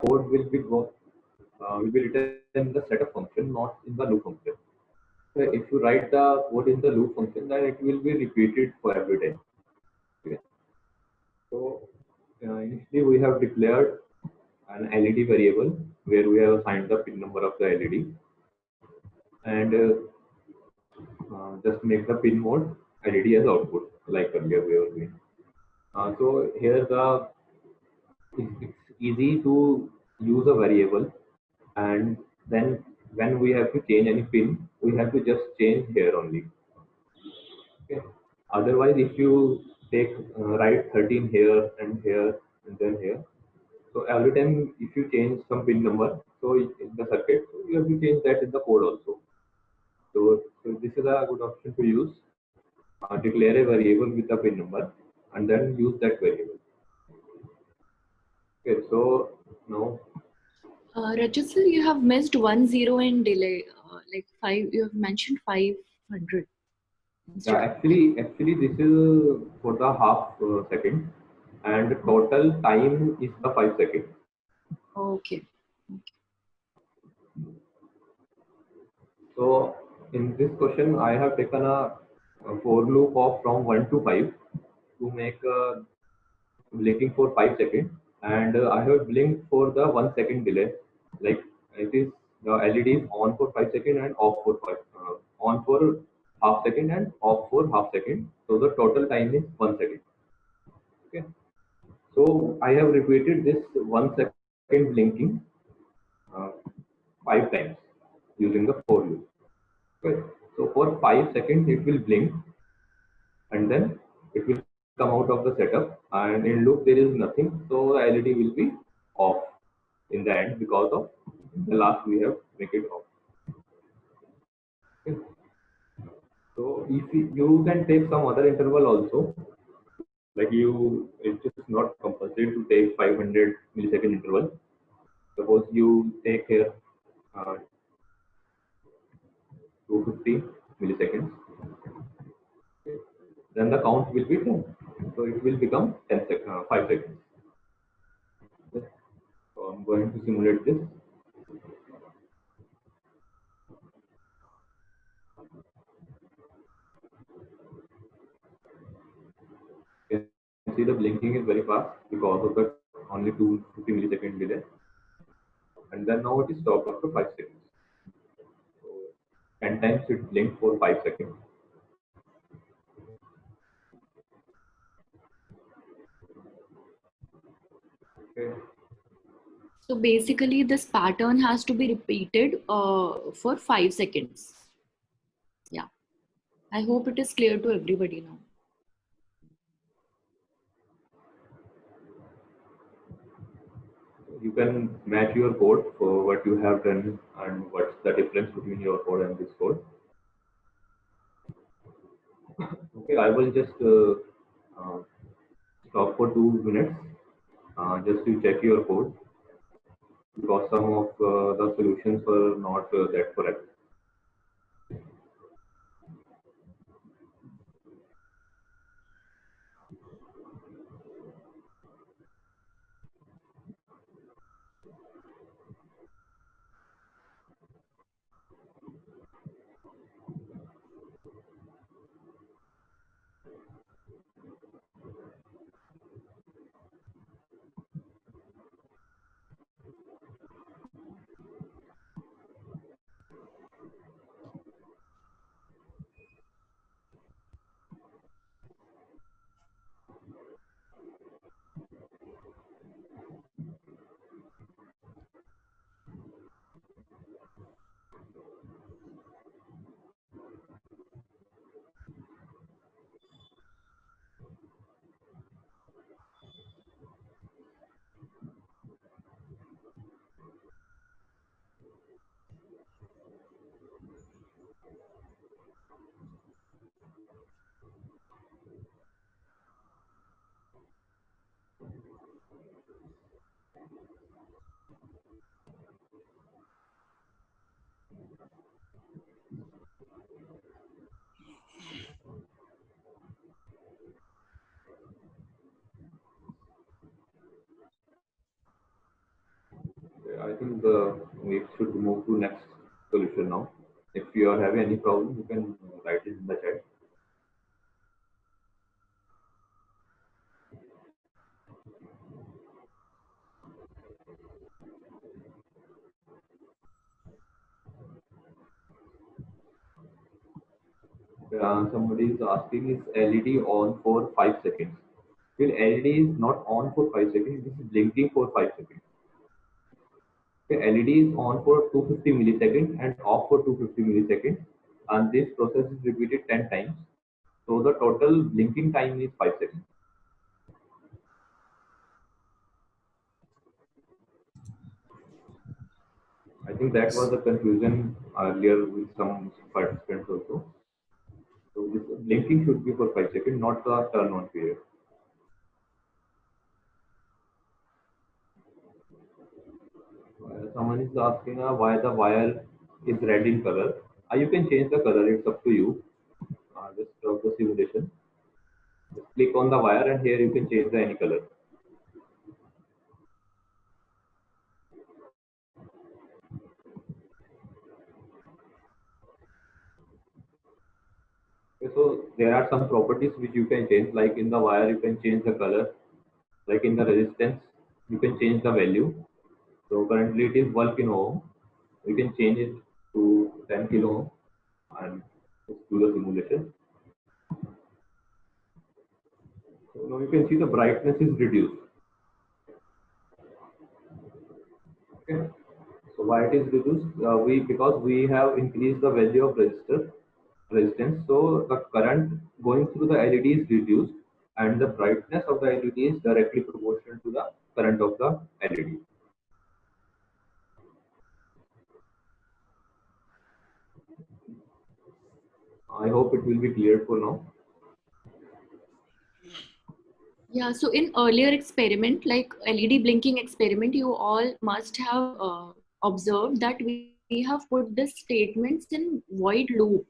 code will be written in the setup function, not in the loop function. So if you write the code in the loop function, then it will be repeated for every time. Okay. So initially we have declared an LED variable where we have assigned the pin number of the LED, and just make the pin mode LED as output, like earlier we were doing. So here it's easy to use a variable, and then when we have to change any pin, we have to just change here only. Okay. Otherwise, if you take write 13 here and here and then here, so every time if you change some pin number, so in the circuit, so you have to change that in the code also. So this is a good option to use. Declare a variable with a pin number and then use that variable. Okay, so now Rajat sir, you have missed 10 in delay. Like 5, you have mentioned 500. yeah, actually this is for the half second, and the total time is the 5 seconds. Okay. So in this question, I have taken a for loop of from 1 to 5 to make blinking for 5 seconds, and I have blinked for the 1 second delay. Like it is the LED is on for 5 seconds and off for on for half second and off for half second. So the total time is 1 second. Okay. So I have repeated this 1 second blinking uh, 5 times using the for loop. Okay. So for 5 seconds it will blink, and then it will come out of the setup, and in loop there is nothing, so the LED will be off in the end because of the last we have make it off. Okay. So if you can take some other interval also, like it's just not compulsory to take 500 millisecond interval. Suppose you take here 250 milliseconds, then the count will be 10. So it will become 5 seconds. Okay. So I'm going to simulate this. You can see the blinking is very fast because of the only 250 millisecond delay. And then now it is stopped after 5 seconds. So 10 times it blinked for 5 seconds. Okay. So basically, this pattern has to be repeated for 5 seconds. Yeah. I hope it is clear to everybody now. You can match your code for what you have done and what's the difference between your code and this code. Okay, I will just uh, stop for 2 minutes just to check your code because some of the solutions were not that correct. think we should move to next solution now. If you are having any problem, you can write it in the chat. Somebody is asking, is LED on for 5 seconds? Well, LED is not on for 5 seconds, this is blinking for 5 seconds. Okay, LED is on for 250 milliseconds and off for 250 milliseconds, and this process is repeated 10 times. So the total blinking time is 5 seconds. I think that was the confusion earlier with some participants also. So this blinking should be for 5 seconds, not the turn on period. Someone is asking why the wire is red in color. You can change the color, it's up to you. Just stop the simulation. Just click on the wire and here you can change the any color. Okay, so there are some properties which you can change, like in the wire you can change the color, like in the resistance you can change the value. So currently it is 1 kilo ohm. You can change it to 10 kilo ohm and just do the simulation. So now you can see the brightness is reduced. Okay. So why it is reduced? Because we have increased the value of resistance. So the current going through the LED is reduced, and the brightness of the LED is directly proportional to the current of the LED. I hope it will be clear for now. Yeah, so in earlier experiment, like LED blinking experiment, you all must have observed that we have put the statements in void loop.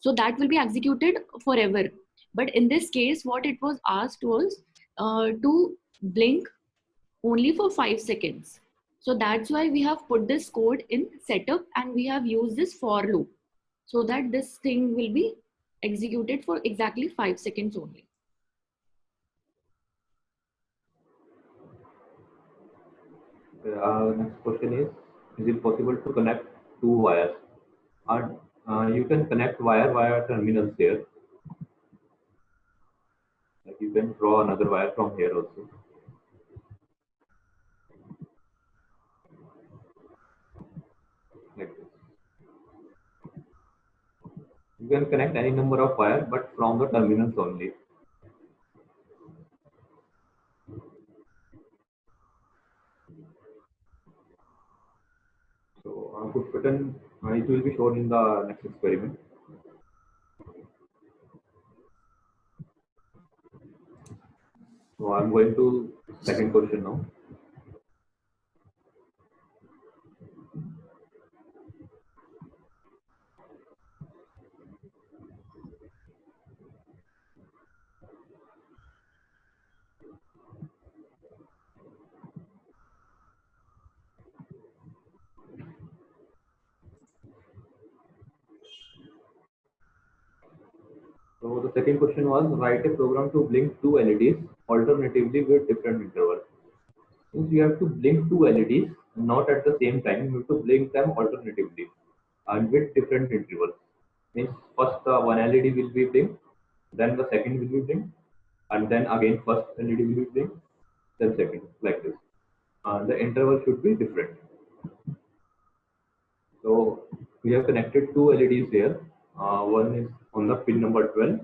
So that will be executed forever. But in this case, what it was asked was to blink only for 5 seconds. So that's why we have put this code in setup and we have used this for loop so that this thing will be executed for exactly 5 seconds only. Next question is it possible to connect two wires? And you can connect wire via terminals here. Like you can draw another wire from here also. Like this. You can connect any number of wires, but from the terminals only. So push button, it will be shown in the next experiment. So I'm going to second question now. So the second question was write a program to blink two LEDs alternatively with different intervals. Since you have to blink two LEDs not at the same time, you have to blink them alternatively and with different intervals. Means first one LED will be blinked, then the second will be blinked, and then again first LED will be blinked, then second, like this. The interval should be different. So we have connected two LEDs here. One is on the pin number 12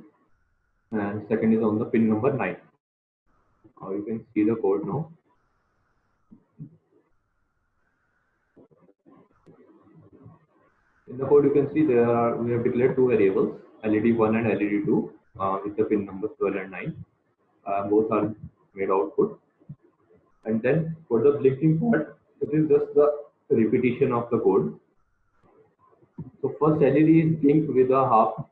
and second is on the pin number 9. You can see the code now. In the code you can see we have declared two variables, LED1 and LED2 with the pin numbers 12 and 9. Both are made output. And then for the blinking part, it is just the repetition of the code. So first LED is blinked with a half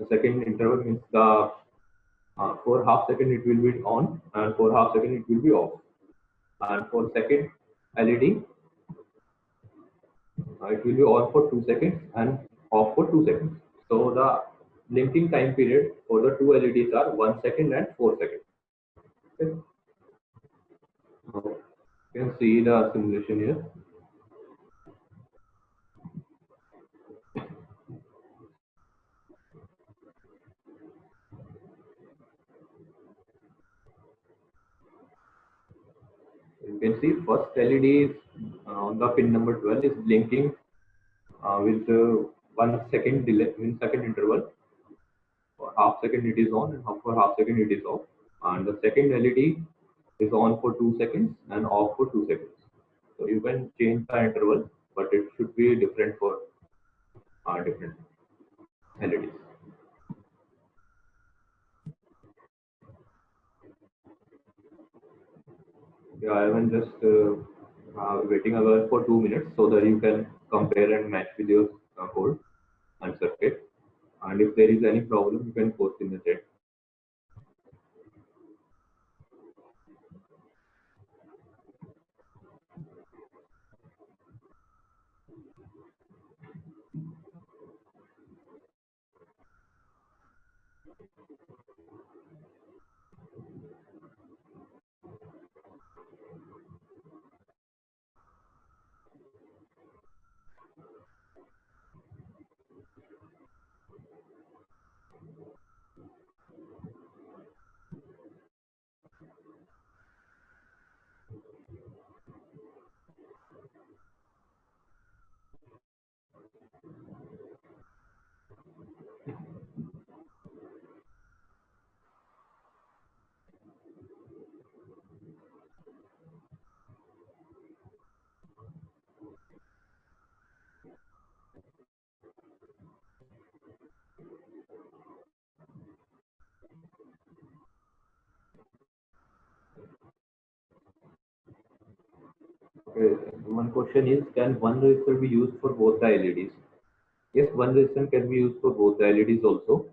a second interval, means the for half second it will be on and for half second it will be off. And for second LED, it will be on for 2 seconds and off for 2 seconds. So the blinking time period for the two LEDs are 1 second and 4 seconds. Okay. So you can see the simulation here. You can see first LED is on the pin number 12 is blinking with 1 second delay, in second interval. For half second it is on and for half second it is off. And the second LED is on for 2 seconds and off for 2 seconds. So you can change the interval, but it should be different for different LEDs. Yeah, I am just waiting over for 2 minutes so that you can compare and match with your code and circuit. And if there is any problem, you can post in the chat. Okay, one question is, can one resistor be used for both the LEDs? Yes, one resistor can be used for both the LEDs also.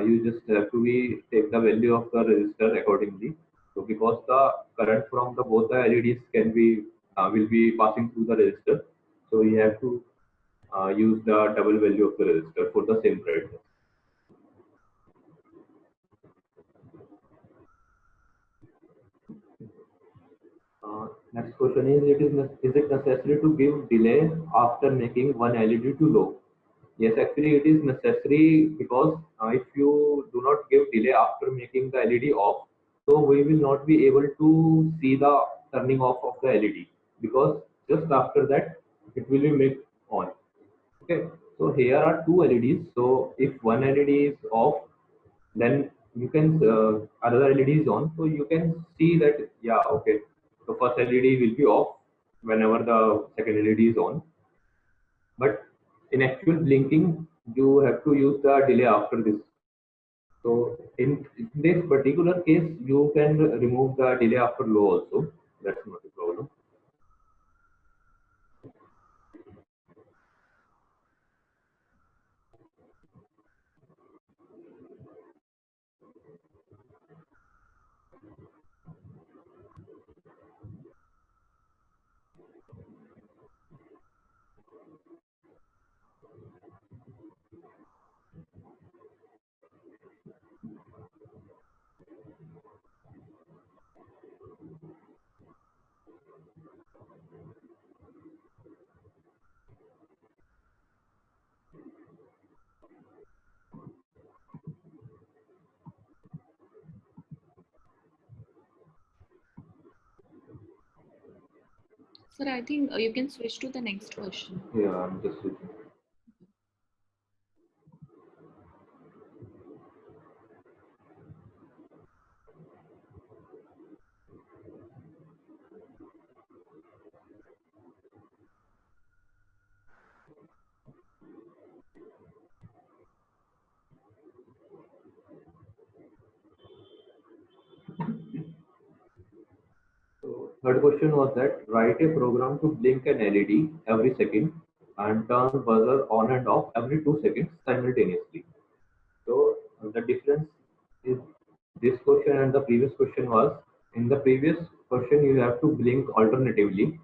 You just have to be take the value of the resistor accordingly. So because the current from the both the LEDs can be will be passing through the resistor, so you have to use the double value of the resistor for the same brightness. Next question is, is it necessary to give delay after making one LED too low? Yes, actually it is necessary because if you do not give delay after making the LED off, so we will not be able to see the turning off of the LED, because just after that it will be made on. Okay, so here are two LEDs. So if one LED is off, then you can another LED is on, so you can see that, yeah, okay, the first LED will be off whenever the second LED is on. But in actual blinking, you have to use the delay after this. So in this particular case, you can remove the delay after low also. That's not a problem. Sir, I think you can switch to the next question. Yeah, I'm just switching. So third question was that write a program to blink an LED every second and turn buzzer on and off every 2 seconds simultaneously. So the difference is this question and the previous question was, in the previous question you have to blink alternatively,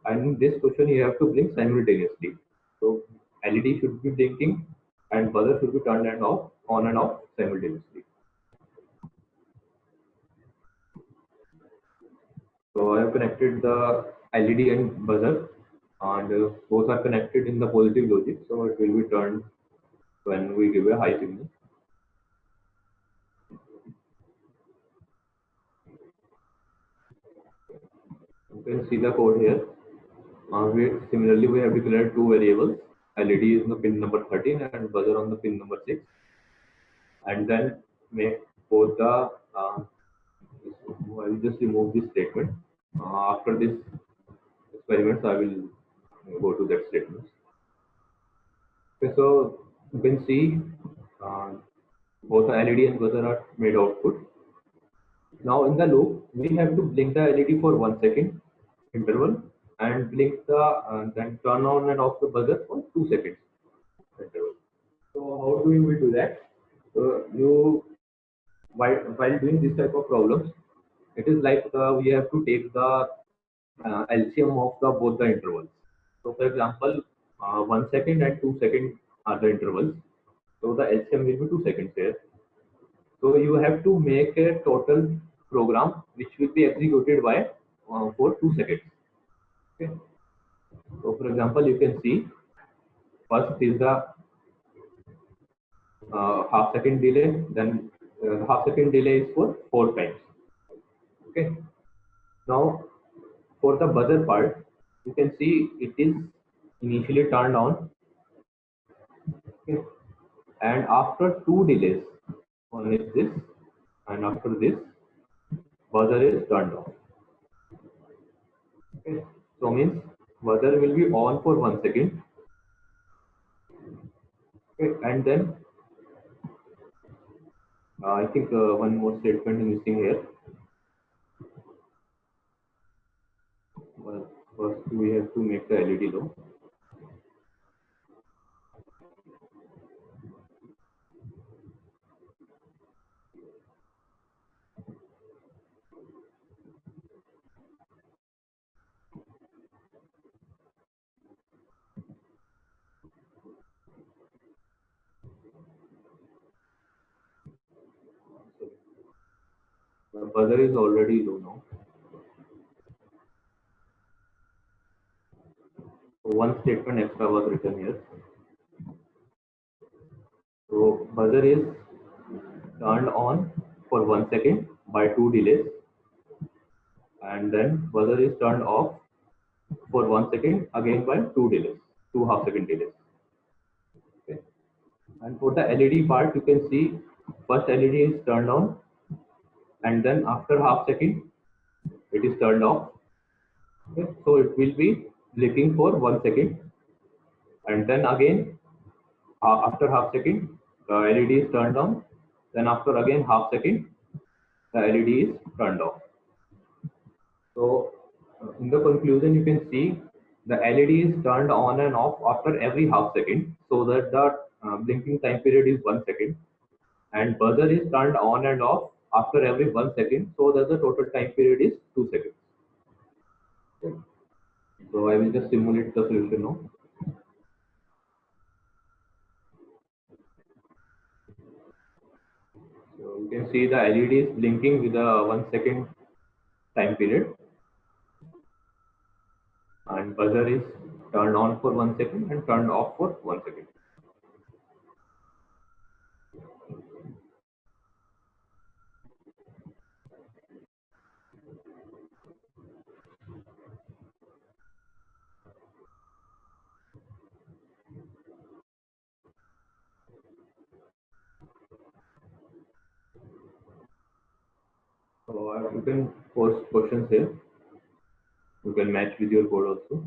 And in this question, you have to blink simultaneously. So LED should be blinking and buzzer should be turned and off, on and off simultaneously. So I have connected the LED and buzzer, and both are connected in the positive logic. So it will be turned when we give a high signal. You can see the code here. Similarly, we have declared two variables. LED is on the pin number 13 and buzzer on the pin number 6. And then make both the, I will just remove this statement. After this experiments, I will go to that statement. Okay, so you can see uh, both the LED and buzzer are made output. Now in the loop, we have to blink the LED for 1 second interval and blink the then turn on and off the buzzer for 2 seconds interval. So how do we do that? So you while doing this type of problems, it is like we have to take the LCM of the both the intervals. So for example, 1 second and 2 second are the intervals. So the LCM will be 2 seconds here. So you have to make a total program which will be executed by for 2 seconds. Okay. So for example, you can see first is the half second delay, then half second delay is for 4 times. Okay. Now for the buzzer part, you can see it is initially turned on. Okay. And after two delays, one is this, and after this, buzzer is turned off. Okay. So means buzzer will be on for 1 second. Okay. And then I think one more statement is missing here. Well, first we have to make the LED low. The buzzer is already low now. So one statement extra was written here. So buzzer is turned on for 1 second by two delays, and then buzzer is turned off for 1 second again by two delays, two half second delays. Okay. And for the LED part, you can see first LED is turned on, and then after half second it is turned off. Okay. So it will be blinking for 1 second, and then again after half second the LED is turned on. Then after again half second the LED is turned off. So in the conclusion, you can see the LED is turned on and off after every half second, so that the blinking time period is 1 second, and buzzer is turned on and off after every 1 second, so that the total time period is 2 seconds. Okay. So I will just simulate the solution now. So you can see the LED is blinking with a 1 second time period, and buzzer is turned on for 1 second and turned off for 1 second. So you can post questions here. You can match with your code also.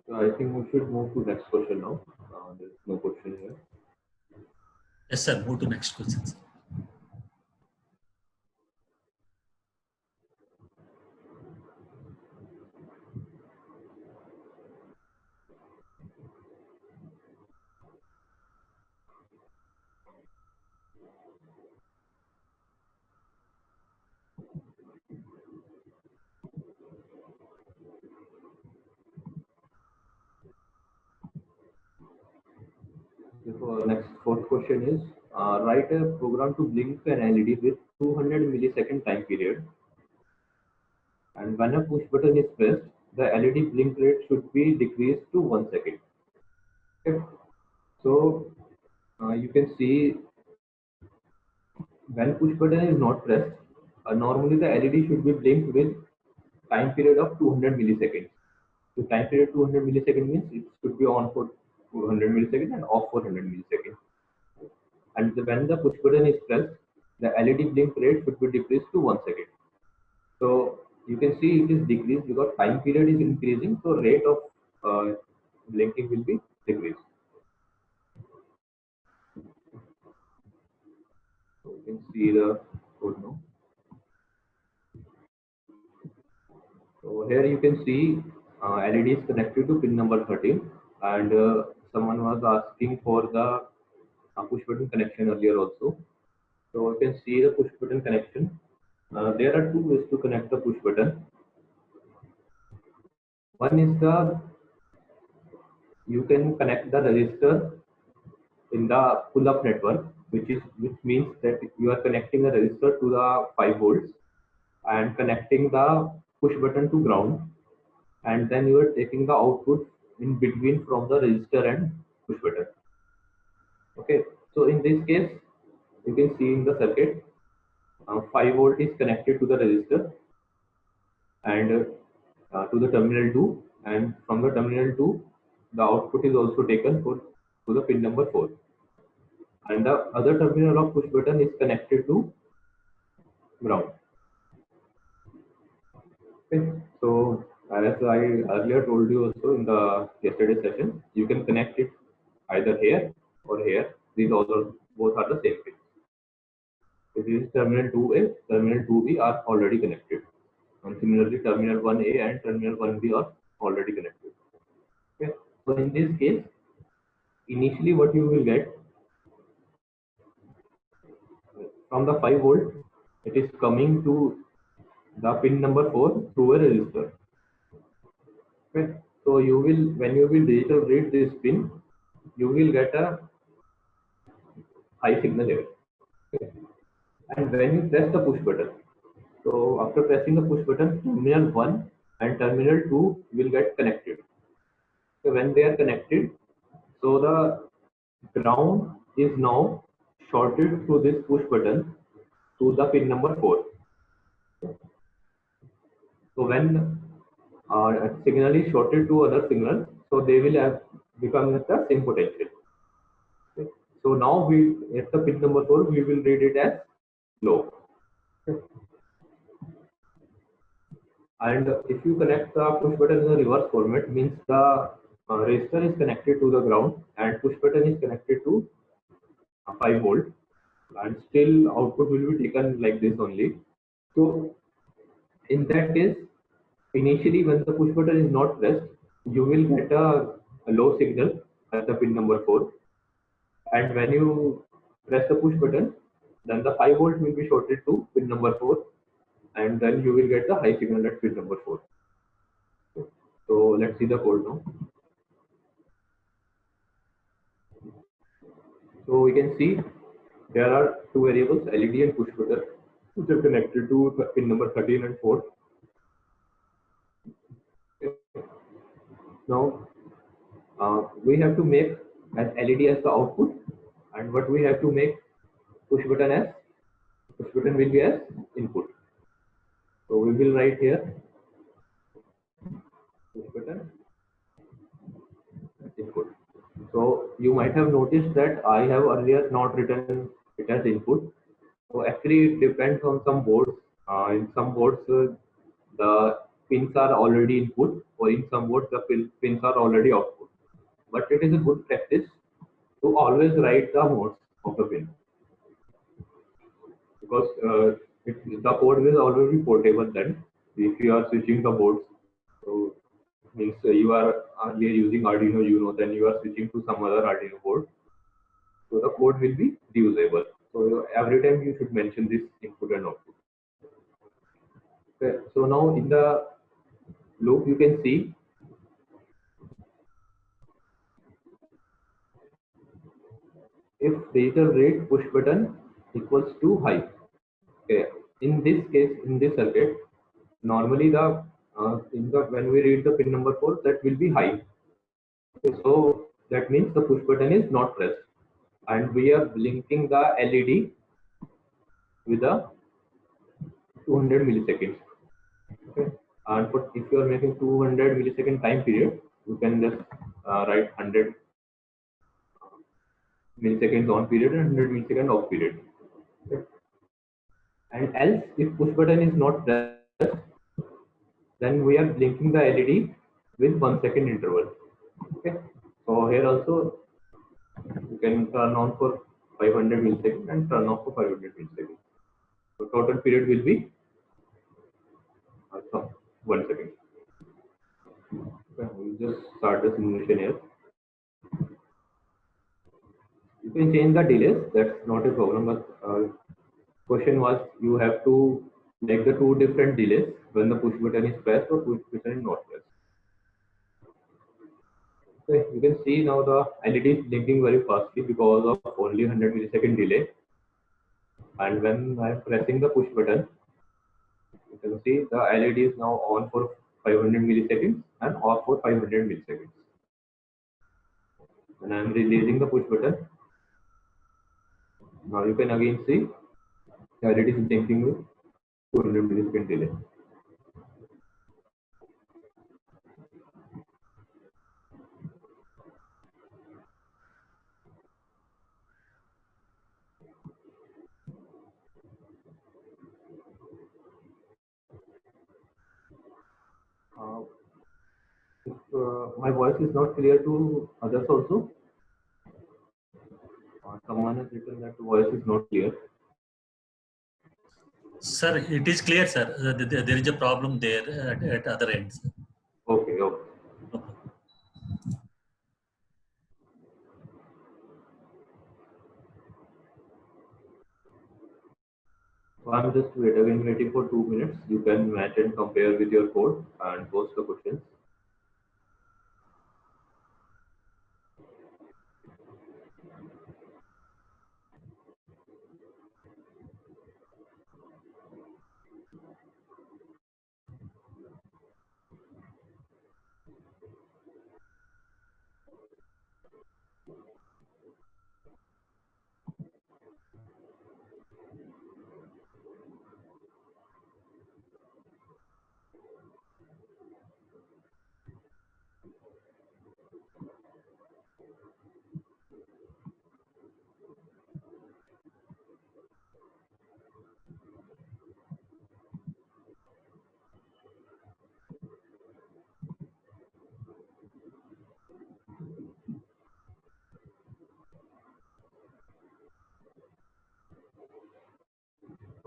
So I think we should move to next question now. There's no question here. Yes, sir. Move to next question, sir. So next fourth question is write a program to blink an LED with 200 millisecond time period, and when a push button is pressed, the LED blink rate should be decreased to 1 second. Okay. So you can see when push button is not pressed, normally the LED should be blinked with time period of 200 milliseconds. So time period 200 milliseconds means it should be on for 200 milliseconds and off for 100 milliseconds. And when the push button is pressed, the LED blink rate should be decreased to 1 second. So you can see it is decreased because time period is increasing, so rate of blinking will be decreased. So you can see the code now. So here you can see LED is connected to pin number 13, and someone was asking for the push button connection earlier also. So you can see the push button connection. There are two ways to connect the push button. One is you can connect the resistor in the pull-up network, which means that you are connecting a resistor to the 5 volts and connecting the push button to ground, and then you are taking the output in between from the resistor and push button. Okay, so in this case, you can see in the circuit, 5 volt is connected to the resistor and to the terminal 2, and from the terminal 2, the output is also taken to the pin number 4. And the other terminal of push button is connected to ground. Okay. So as I earlier told you also in the yesterday session, you can connect it either here or here. These also both are the same thing. This is terminal 2A, terminal 2B are already connected. And similarly, terminal 1A and terminal 1B are already connected. Okay. So in this case, initially what you will get from the 5 volt, it is coming to the pin number 4 through a resistor. Okay. So you will, when you will digital read this pin, you will get a high signal here. Okay. And when you press the push button, so after pressing the push button, terminal 1 and terminal 2 will get connected. So when they are connected, so the ground is now shorted through this push button to the pin number 4. So when signal is shorted to other signal, so they will have become at the same potential. Okay. So now we at the pin number 4 we will read it as low. Okay. And if you connect the push button in the reverse format, means the resistor is connected to the ground and push button is connected to 5 volt, and still output will be taken like this only. So in that case, initially when the push button is not pressed, you will get a low signal at the pin number 4, and when you press the push button, then the 5 volt will be shorted to pin number 4, and then you will get the high signal at pin number 4. So let's see the code now. So we can see there are two variables, LED and push button, which are connected to pin number 13 and 4. Now we have to make as LED as the output, and what we have to make push button will be as input. So we will write here push button input. So you might have noticed that I have earlier not written it as input. So actually it depends on some boards. In some boards the pins are already input, or in some boards the pins are already output. But it is a good practice to always write the modes of the pin, because the code will always be portable then if you are switching the boards. So means you are earlier using Arduino Uno, then you are switching to some other Arduino board. So the code will be reusable. So every time you should mention this input and output. Okay. So now in the loop you can see if digital read push button equals to high. Okay. In this case, in this circuit, normally the when we read the pin number 4, that will be high. Okay, so that means the push button is not pressed, and we are blinking the LED with a 200 milliseconds. Okay, and if you are making 200 millisecond time period, you can just write 100 milliseconds on period and 100 millisecond off period. Okay. And else, if push button is not pressed, then we are blinking the LED with 1 second interval. Okay, so here also you can turn on for 500 milliseconds and turn off for 500 milliseconds. So total period will be 1 second. Okay, we'll just start the simulation here. You can change the delays, that's not a problem, but question was you have to make the two different delays when the push button is pressed or push button is not pressed. Okay, you can see now the LED is blinking very fastly because of only 100 millisecond delay. And when I am pressing the push button, you can see the LED is now on for 500 milliseconds and off for 500 milliseconds. When I am releasing the push button, now you can again see the LED is blinking with 200 millisecond delay. If my voice is not clear to others also, someone has written that the voice is not clear. Sir, it is clear, sir. There is a problem there at other ends. Okay, okay. So I'm just waiting for 2 minutes. You can match and compare with your code and post the questions.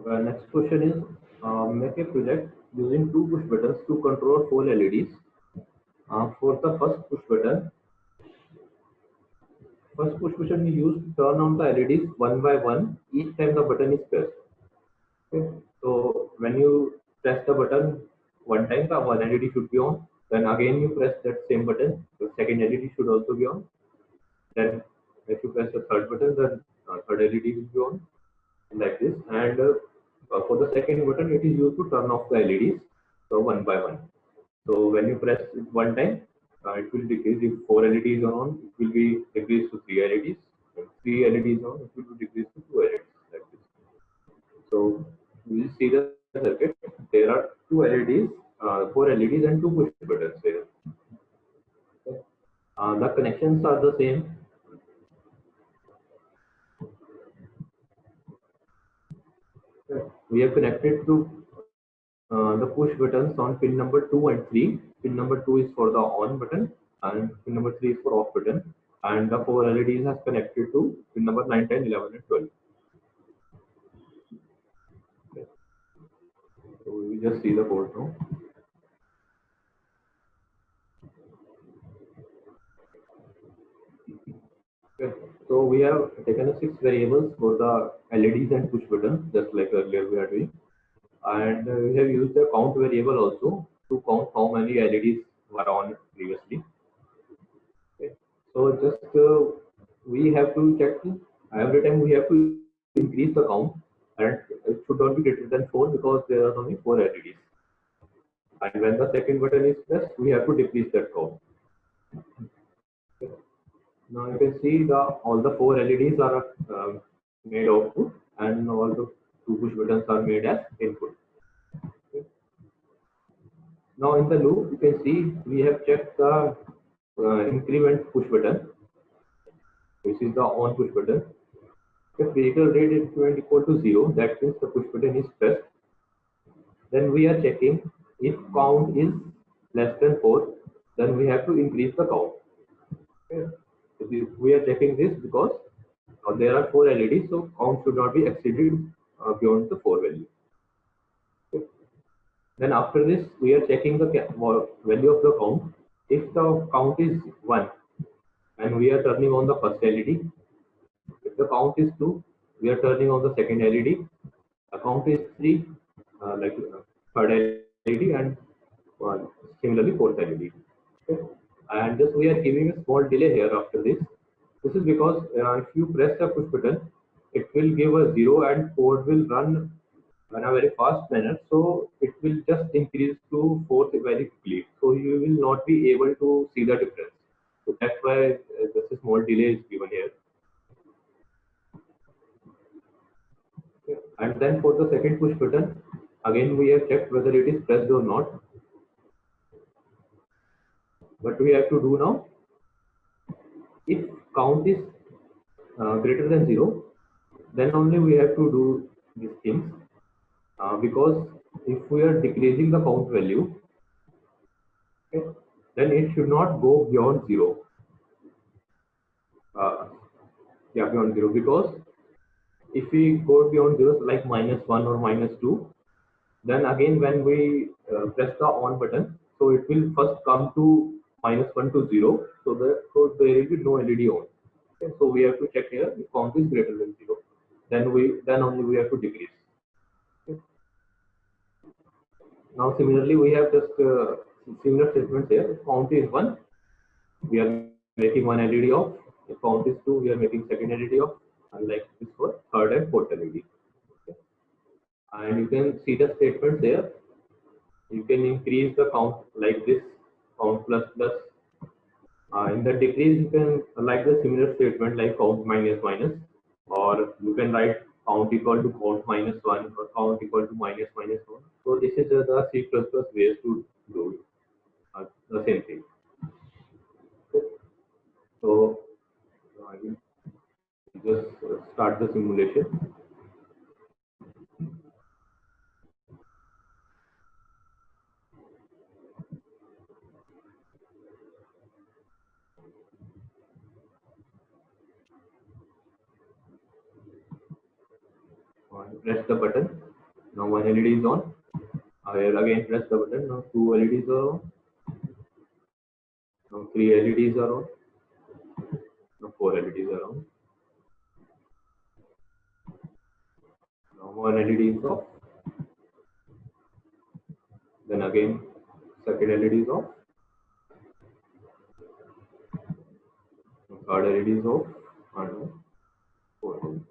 Next question is, make a project using two push buttons to control four LEDs. For the first push button we use to turn on the LEDs one by one each time the button is pressed. Okay. So when you press the button one time, the one LED should be on. Then again you press that same button, the second LED should also be on. Then if you press the third button, the third LED will be on, like this. And for the second button, it is used to turn off the LEDs, so one by one. So when you press it one time, it will decrease. If four LEDs are on, it will be decreased to three LEDs. If three LEDs on, it will be decreased to two LEDs, like this. So you will see the circuit. There are two LEDs, four LEDs, and two push buttons there. The connections are the same. We have connected to the push buttons on pin number 2 and 3. Pin number 2 is for the on button and pin number 3 is for off button. And the four LEDs has connected to pin number 9, 10, 11, and 12. Okay. So we just see the code now. Okay. So we have taken 6 variables for the LEDs and push buttons, just like earlier we are doing. And we have used the count variable also to count how many LEDs were on previously. Okay. So just we have to check every time we have to increase the count, and it should not be greater than 4 because there are only 4 LEDs. And when the second button is pressed, we have to decrease that count. Okay. Now you can see all the 4 LEDs are made output, and all the 2 push buttons are made as input. Okay. Now in the loop, you can see we have checked the increment push button. This is the on push button. If vehicle rate increment equal to 0, that means the push button is pressed. Then we are checking if count is less than 4, then we have to increase the count. Okay. We are checking this because there are 4 LEDs, so count should not be exceeded beyond the 4 value. Okay. Then after this, we are checking the value of the count. If the count is 1 and we are turning on the first LED, if the count is 2, we are turning on the second LED. The count is 3, like third LED, and similarly fourth LED. Okay. And just we are giving a small delay here after this. This is because if you press the push button, it will give a 0 and code will run in a very fast manner. So it will just increase to 4th very quickly. So you will not be able to see the difference. So that's why just a small delay is given here. Okay. And then for the second push button, again we have checked whether it is pressed or not. What we have to do now, if count is greater than 0, then only we have to do these things, because if we are decreasing the count value, okay, then it should not go beyond 0. Beyond 0, because if we go beyond 0, like -1 or -2, then again when we press the on button, so it will first come to -1 to 0, so there will be no LED on. Okay. So we have to check here if count is greater than 0, then only we have to decrease. Okay. Now similarly we have just similar statements here. If count is 1, we are making one LED off. If count is 2, we are making second LED off, and like this for third and fourth LED. Okay. And you can see the statements there. You can increase the count like this, count plus plus. In the decrease, you can like the similar statement like count minus minus, or you can write count equal to count -1 or count equal to minus minus 1. So this is the C++ ways to do the same thing. So I will just start the simulation. Press the button. Now one LED is on. Here again press the button. Now two LEDs are on. Now three LEDs are on. Now four LEDs are on. Now one LED is off. Then again second LED is off. Now third LED is off. And now fourth LED.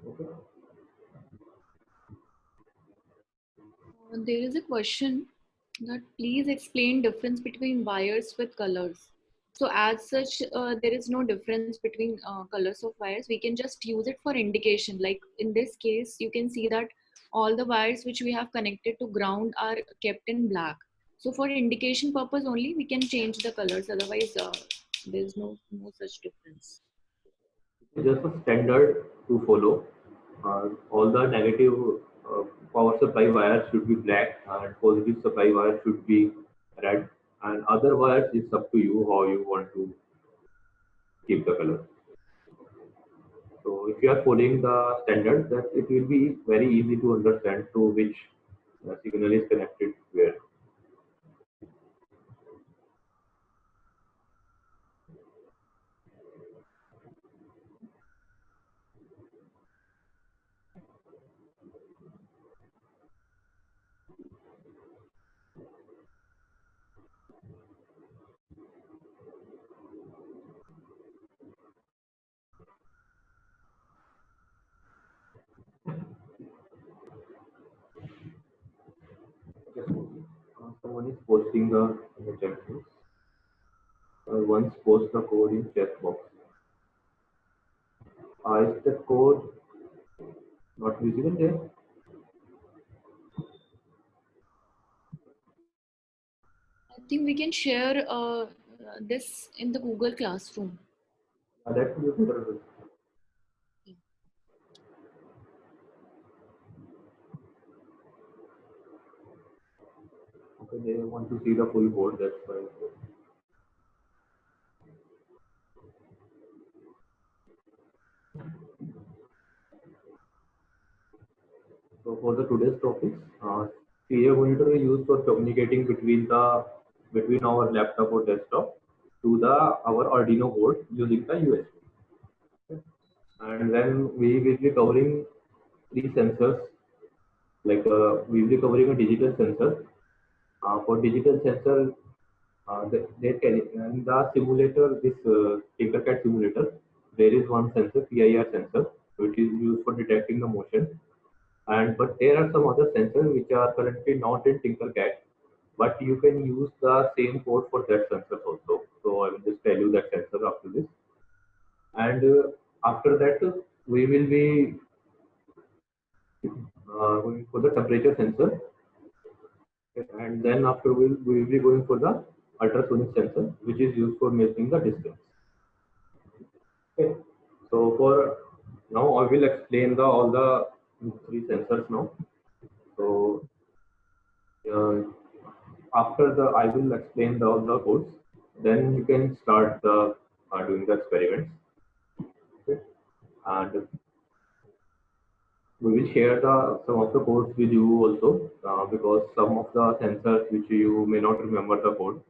Okay. There is a question that please explain difference between wires with colors. So as such, there is no difference between colors of wires. We can just use it for indication. Like in this case, you can see that all the wires which we have connected to ground are kept in black. So for indication purpose only, we can change the colors. Otherwise, there is no such difference. Just a standard to follow. All the negative power supply wires should be black and positive supply wires should be red, and other wires is up to you how you want to keep the color. So if you are following the standard, that it will be very easy to understand to which signal is connected where. Someone is posting in the chat box. Once post the code in chat box. Is the code not visible there? I think we can share this in the Google Classroom. That would be better. Okay, they want to see the full board, that's why. So for the today's topics, CA monitor is used for communicating between our laptop or desktop to our Arduino board using the USB. And then we will be covering three sensors. Like we will be covering a digital sensor. For digital sensor, they can in the simulator, this Tinkercad simulator, there is one sensor, PIR sensor, which is used for detecting the motion. But there are some other sensors which are currently not in Tinkercad, but you can use the same code for that sensor also. So I will just tell you that sensor after this. And after that, we will be going for the temperature sensor. And then after we will be going for the ultrasonic sensor, which is used for measuring the distance. Okay. So for now, I will explain all the three sensors now. So after I will explain all the codes. Then you can start doing the experiments. Okay. And we will share some of the codes with you also, because some of the sensors which you may not remember the code.